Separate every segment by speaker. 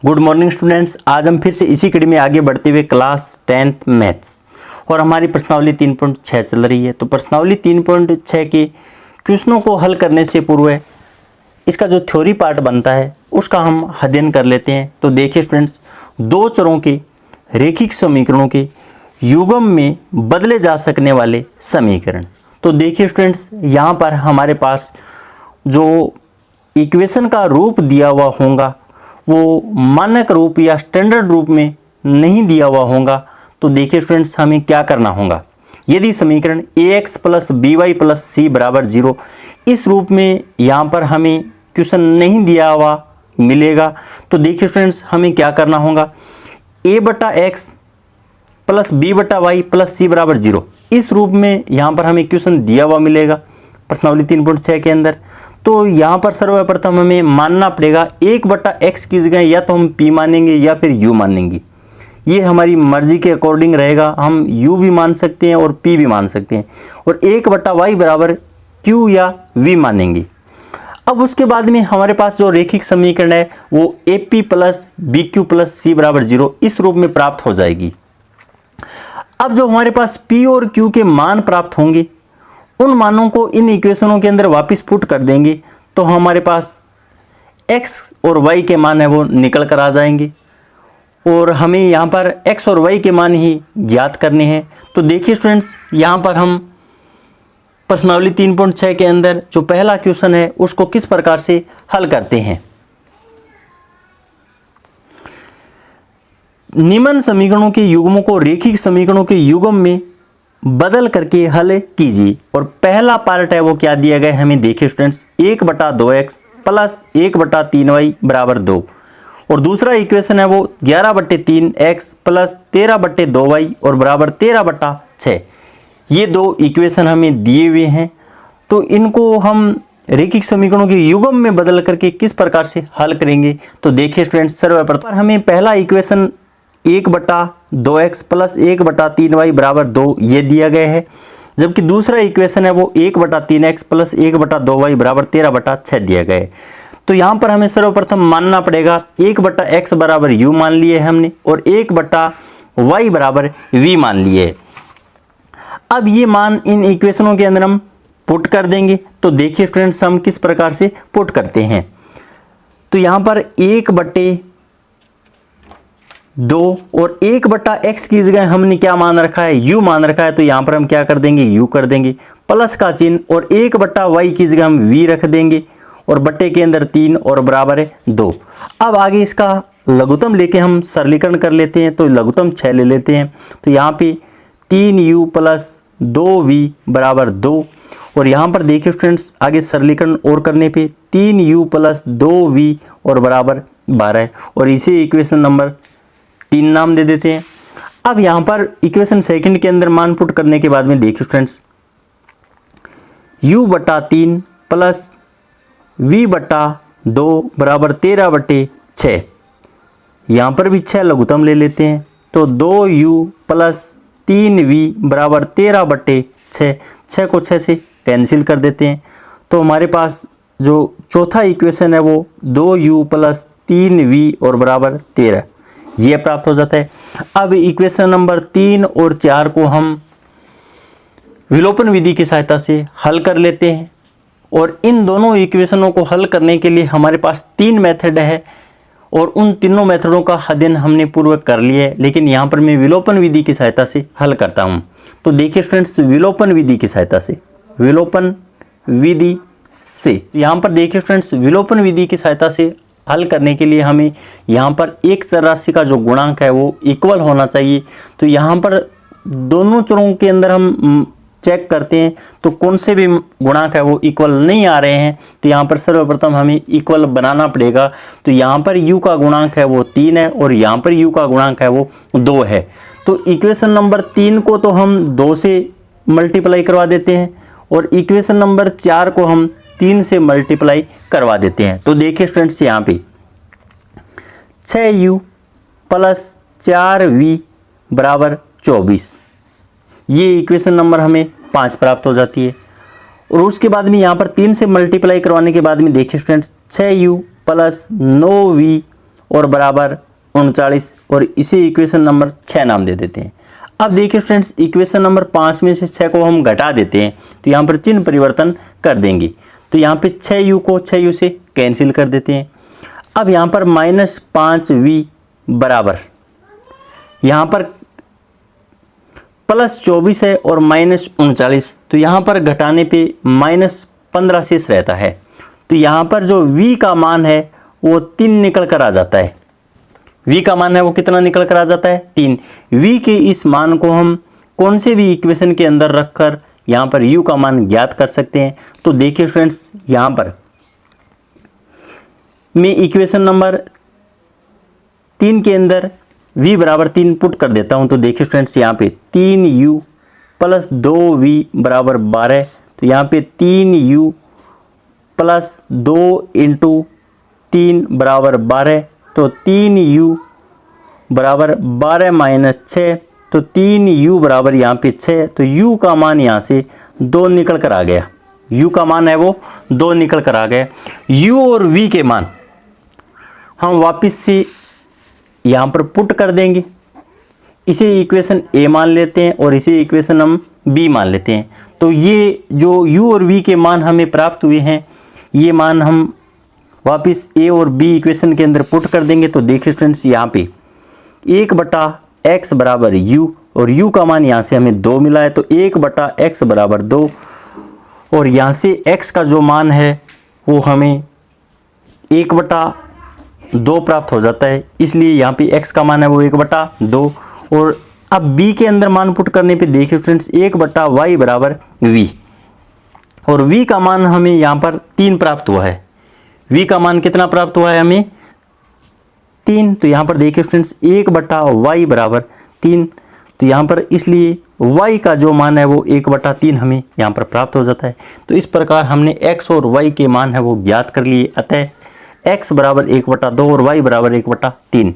Speaker 1: Good morning students. आज हम फिर से इसी कड़ी में आगे बढ़ते हुए क्लास 10th मैथ्स और हमारी प्रश्नावली 3.6 चल रही है। तो प्रश्नावली 3.6 के क्वेश्चनों को हल करने से पूर्व इसका जो थ्योरी पार्ट बनता है उसका हम अध्ययन कर लेते हैं। तो देखिए स्टूडेंट्स, दो चरों के रेखिक समीकरणों के युग्म में बदले जा सकने वाले समीकरण। तो देखिए स्टूडेंट्स, यहाँ पर हमारे पास जो इक्वेशन का रूप दिया हुआ होगा वो मानक रूप या स्टैंडर्ड रूप में नहीं दिया हुआ होगा। तो देखिए स्टूडेंट्स, हमें क्या करना होगा। यदि समीकरण ax प्लस by प्लस सी बराबर 0 इस रूप में यहाँ पर हमें क्वेश्चन नहीं दिया हुआ मिलेगा, तो देखिए स्टूडेंट्स, हमें क्या करना होगा। a बटा एक्स प्लस b बटा वाई प्लस सी बराबर 0 इस रूप में यहाँ पर हमें क्वेश्चन दिया हुआ मिलेगा प्रश्नावली 3.6 के अंदर। तो यहाँ पर सर्वप्रथम हमें मानना पड़ेगा 1 बटा एक्स की जगह या तो हम p मानेंगे या फिर u मानेंगे। ये हमारी मर्जी के अकॉर्डिंग रहेगा, हम u भी मान सकते हैं और p भी मान सकते हैं। और 1 बटा वाई बराबर q या v मानेंगे। अब उसके बाद में हमारे पास जो रेखिक समीकरण है वो AP प्लस BQ प्लस सी बराबर 0 इस रूप में प्राप्त हो जाएगी। अब जो हमारे पास P और Q के मान प्राप्त होंगे उन मानों को इन इक्वेशनों के अंदर वापस पुट कर देंगे तो हमारे पास x और y के मान है वो निकल कर आ जाएंगे और हमें यहाँ पर x और y के मान ही ज्ञात करने हैं। तो देखिए स्टूडेंट्स, यहाँ पर हम प्रश्नावली 3.6 के अंदर जो पहला क्वेश्चन है उसको किस प्रकार से हल करते हैं। निम्न समीकरणों के युग्मों को रेखिक समीकरणों के युग्म में बदल करके हल कीजिए। और पहला पार्ट है वो क्या दिया गया है हमें, देखिए स्टूडेंट्स, 1 बटा 2x प्लस 1 बटा 3y बराबर 2 और दूसरा इक्वेशन है वो 11 बटे 3x प्लस 13 बटे 2y और बराबर 13 बटा 6। ये दो इक्वेशन हमें दिए हुए हैं। तो इनको हम रेखिक समीकरणों के युग्म में बदल करके किस प्रकार से हल करेंगे। तो देखिए स्टूडेंट्स, सर्वप्रथम हमें पहला इक्वेशन 1 बटा 2x प्लस 1 बटा 3y बराबर 2 ये दिया गया है, जबकि दूसरा इक्वेशन है वो 1 बटा 3x प्लस 1 बटा 2y बराबर 13 बटा 6 दिया गया है। तो यहाँ पर हमें सर्वप्रथम मानना पड़ेगा 1 बटा x बराबर u मान लिए हमने और 1 बटा y बराबर v मान लिए। अब ये मान इन इक्वेशनों के अंदर हम पुट कर देंगे। तो देखिए स्टूडेंट्स, हम किस प्रकार से पुट करते हैं। तो यहाँ पर 1 बटे 2 और 1 बटा x की जगह हमने क्या मान रखा है, u मान रखा है। तो यहाँ पर हम क्या कर देंगे, u कर देंगे प्लस का चिन्ह और 1 बटा y की जगह हम v रख देंगे और बट्टे के अंदर 3 और बराबर है 2। अब आगे इसका लघुत्तम लेके हम सरलीकरण कर लेते हैं। तो लघुत्तम 6 ले लेते हैं। तो यहाँ पे 3u प्लस 2v बराबर 2 और यहाँ पर देखिए स्टूडेंट्स, आगे सरलीकरण और करने पे 3u प्लस 2v और बराबर 12 है और इसे इक्वेशन नंबर 3 नाम दे देते हैं। अब यहाँ पर इक्वेशन सेकंड के अंदर मान पुट करने के बाद में देखिए स्टूडेंट्स, u बटा 3 प्लस v बटा 2 बराबर 13 बटे 6। यहाँ पर भी 6 लघुत्तम ले लेते हैं। तो 2u प्लस 3v बराबर 13 बटे 6, 6 को 6 से कैंसिल कर देते हैं। तो हमारे पास जो चौथा इक्वेशन है वो 2u प्लस 3v और बराबर 13 ये प्राप्त हो जाता है। अब इक्वेशन नंबर 3 और 4 को हम विलोपन विधि की सहायता से हल कर लेते हैं और इन दोनों इक्वेशनों को हल करने के लिए हमारे पास 3 मेथड है और उन तीनों मेथडों का अध्ययन हमने पूर्व कर लिया है, लेकिन यहाँ पर मैं विलोपन विधि की सहायता से हल करता हूँ। तो देखिए स्टूडेंट्स, विलोपन विधि की सहायता से, विलोपन विधि से यहाँ पर देखिए स्टूडेंट्स, विलोपन विधि की सहायता से हल करने के लिए हमें यहाँ पर एक चर राशि का जो गुणांक है वो इक्वल होना चाहिए। तो यहाँ पर दोनों चरों के अंदर हम चेक करते हैं तो कौन से भी गुणांक है वो इक्वल नहीं आ रहे हैं। तो यहाँ पर सर्वप्रथम हमें इक्वल बनाना पड़ेगा। तो यहाँ पर u का गुणांक है वो 3 है और यहाँ पर u का गुणांक है वो 2 है। तो इक्वेशन नंबर 3 को तो हम 2 से मल्टीप्लाई करवा देते हैं और इक्वेशन नंबर 4 को हम 3 से मल्टीप्लाई करवा देते हैं। तो देखिए स्टूडेंट्स, यहाँ पे 6u प्लस 4v बराबर 24 ये इक्वेशन नंबर हमें 5 प्राप्त हो जाती है। और उसके बाद में यहाँ पर 3 से मल्टीप्लाई करवाने के बाद में देखिए स्टूडेंट्स, 6u प्लस 9v और बराबर 39 और इसे इक्वेशन नंबर 6 नाम दे देते हैं। अब देखिए स्टूडेंट्स, इक्वेशन नंबर 5 में से 6 को हम घटा देते हैं तो यहाँ पर चिन्ह परिवर्तन कर देंगे। तो यहाँ पे 6u को 6u से कैंसिल कर देते हैं। अब यहाँ पर -5v बराबर यहाँ पर +24 है और -39, तो यहाँ पर घटाने पे -15 शेष रहता है। तो यहाँ पर जो v का मान है वो 3 निकल कर आ जाता है। v का मान है वो कितना निकल कर आ जाता है? 3। v के इस मान को हम कौन से भी इक्वेशन के अंदर रखकर यहाँ पर u का मान ज्ञात कर सकते हैं। तो देखिए फ्रेंड्स, यहाँ पर मैं इक्वेशन नंबर 3 के अंदर v बराबर 3 पुट कर देता हूँ। तो देखिए स्टूडेंट्स, यहाँ पे 3u + 2v बराबर 12। तो यहाँ पे 3u + 2 × 3 बराबर 12। तो 3u बराबर 12 - 6, तो 3u बराबर यहाँ पे 6। तो u का मान यहाँ से 2 निकल कर आ गया। u का मान है वो 2 निकल कर आ गया। u और v के मान हम वापस से यहाँ पर पुट कर देंगे। इसे इक्वेशन a मान लेते हैं और इसे इक्वेशन हम b मान लेते हैं। तो ये जो u और v के मान हमें प्राप्त हुए हैं, ये मान हम वापस a और b इक्वेशन के अंदर पुट कर देंगे। तो देखिए स्टूडेंट्स, यहाँ पे 1/x बराबर u और u का मान यहाँ से हमें 2 मिला है। तो 1/x बराबर 2 और यहाँ से x का जो मान है वो हमें 1/2 प्राप्त हो जाता है। इसलिए यहाँ पे x का मान है वो 1/2। और अब b के अंदर मान पुट करने पे देखिए स्टूडेंट्स, 1/y बराबर v और v का मान हमें यहाँ पर 3 प्राप्त हुआ है। v का मान कितना प्राप्त हुआ है हमें? 3। तो यहाँ पर देखिए स्टूडेंट्स, 1/y बराबर 3। तो यहाँ पर इसलिए y का जो मान है वो 1/3 हमें यहाँ पर प्राप्त हो जाता है। तो इस प्रकार हमने x और y के मान है वो ज्ञात कर लिए। अतः x बराबर 1/2 और y बराबर 1/3।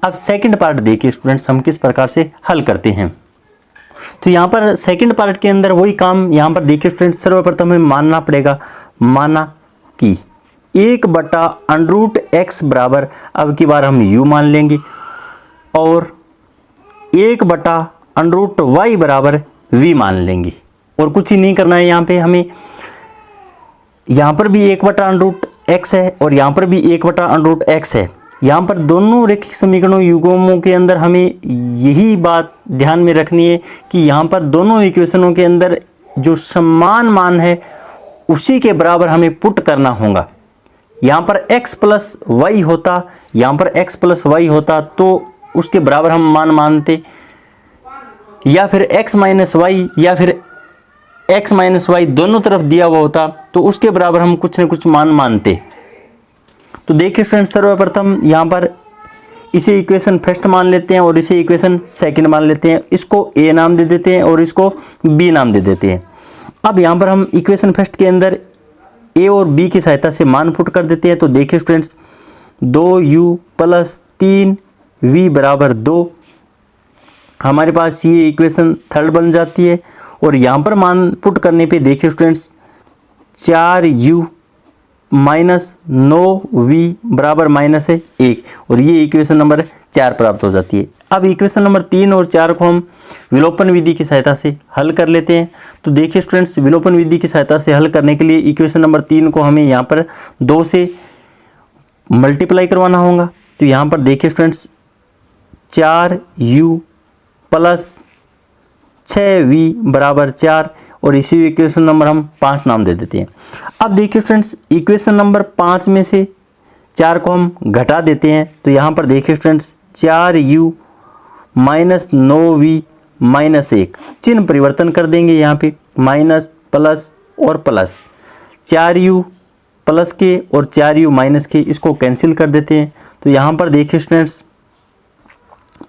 Speaker 1: अब सेकंड पार्ट देखिए स्टूडेंट्स, हम किस प्रकार से हल करते हैं। तो यहाँ पर सेकंड पार्ट के अंदर वही काम यहाँ पर देखिए स्टूडेंट्स, सर्वप्रथम हमें मानना पड़ेगा, माना कि 1/√x बराबर, अब की बार हम u मान लेंगे, और 1/√y बराबर v मान लेंगे। और कुछ ही नहीं करना है यहाँ पे हमें। यहाँ पर भी 1/√x है और यहाँ पर भी 1/√x है। यहाँ पर दोनों रैखिक समीकरणों युग्मों के अंदर हमें यही बात ध्यान में रखनी है कि यहाँ पर दोनों इक्वेशनों के अंदर जो समान मान है उसी के बराबर हमें पुट करना होगा। यहाँ पर x + y होता, यहाँ पर x + y होता तो उसके बराबर हम मान मानते, या फिर x - y या फिर x - y दोनों तरफ दिया हुआ होता तो उसके बराबर हम कुछ न कुछ मान मानते। तो देखिए स्टूडेंट्स, सर्वप्रथम यहाँ पर इसे इक्वेशन फर्स्ट मान लेते हैं और इसे इक्वेशन सेकंड मान लेते हैं। इसको a नाम दे देते हैं और इसको b नाम दे देते हैं। अब यहाँ पर हम इक्वेशन फर्स्ट के अंदर a और b की सहायता से मान पुट कर देते हैं। तो देखिए स्टूडेंट्स, 2u + 3v बराबर 2, हमारे पास ये इक्वेशन थर्ड बन जाती है। और यहाँ पर मान पुट करने पे देखिए स्टूडेंट्स, 4u - 9v बराबर -1 और ये इक्वेशन नंबर 4 प्राप्त हो जाती है। अब इक्वेशन नंबर 3 और 4 को हम विलोपन विधि की सहायता से हल कर लेते हैं। तो देखिए स्टूडेंट्स, विलोपन विधि की सहायता से हल करने के लिए इक्वेशन नंबर 3 को हमें यहाँ पर 2 से मल्टीप्लाई करवाना होगा। तो यहाँ पर देखिए स्टूडेंट्स, 4u + 6v बराबर 4 और इसी इक्वेशन नंबर हम 5 नाम दे देते हैं। अब देखिए स्टूडेंट्स, इक्वेशन नंबर 5 में से 4 को हम घटा देते हैं। तो यहाँ पर देखिए स्टूडेंट्स, 4u - 9v - 1, चिन्ह परिवर्तन कर देंगे। यहाँ पे माइनस प्लस और प्लस, 4u प्लस के और 4u माइनस के इसको कैंसिल कर देते हैं। तो यहाँ पर देखिए स्टूडेंट्स,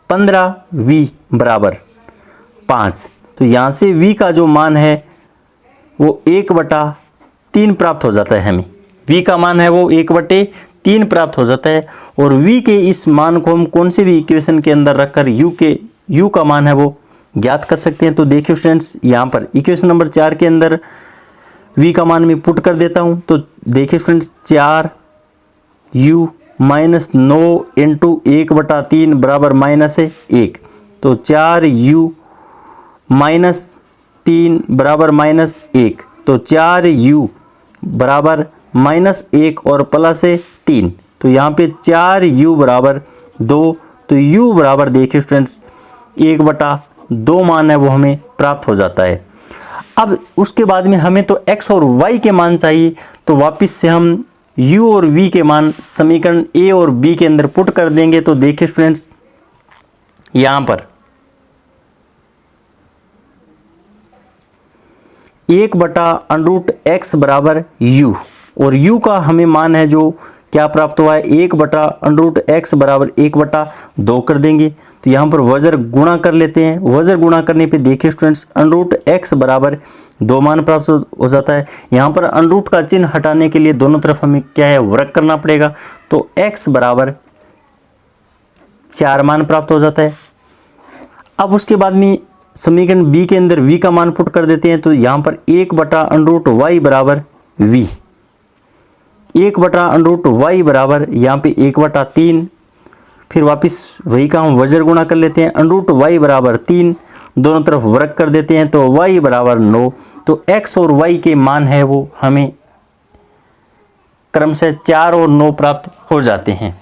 Speaker 1: 15v बराबर 5। तो यहाँ से v का जो मान है वो 1/3 प्राप्त हो जाता है। हमें v का मान है वो 1/3 प्राप्त हो जाता है। और v के इस मान को हम कौन से भी इक्वेशन के अंदर रखकर u का मान है वो ज्ञात कर सकते हैं। तो देखिए स्टूडेंट्स, यहाँ पर इक्वेशन नंबर 4 के अंदर v का मान मैं पुट कर देता हूँ। तो देखिए स्टूडेंट्स, 4u -9 इंटू 1/3 बराबर -1, तो 4u -3 बराबर -1, तो 4u बराबर -1 और प्लस 3, तो यहाँ पे 4u बराबर 2, तो u बराबर देखिए स्टूडेंट्स 1/2 मान है वो हमें प्राप्त हो जाता है। अब उसके बाद में हमें तो x और y के मान चाहिए, तो वापस से हम u और v के मान समीकरण a और b के अंदर पुट कर देंगे। तो देखिए स्टूडेंट्स यहाँ पर 1/√x बराबर u, और u का हमें मान है जो क्या प्राप्त हुआ है 1/√x बराबर 1/2 कर देंगे। तो यहाँ पर वज्र गुणा कर लेते हैं, वज्र गुणा करने पे देखिए स्टूडेंट्स √x बराबर 2 मान प्राप्त हो जाता है। यहाँ पर √ का चिन्ह हटाने के लिए दोनों तरफ हमें क्या है वर्ग करना पड़ेगा, तो x बराबर 4 मान प्राप्त हो जाता है। अब उसके बाद में समीकरण b के अंदर v का मान पुट कर देते हैं, तो यहाँ पर 1/√y बराबर v, 1/√y बराबर यहाँ पे 1/3, फिर वापस वही का हम वज्र गुणा कर लेते हैं, √y बराबर 3, दोनों तरफ वर्ग कर देते हैं, तो y बराबर 9, तो x और y के मान है वो हमें क्रमशः 4 और 9 प्राप्त हो जाते हैं।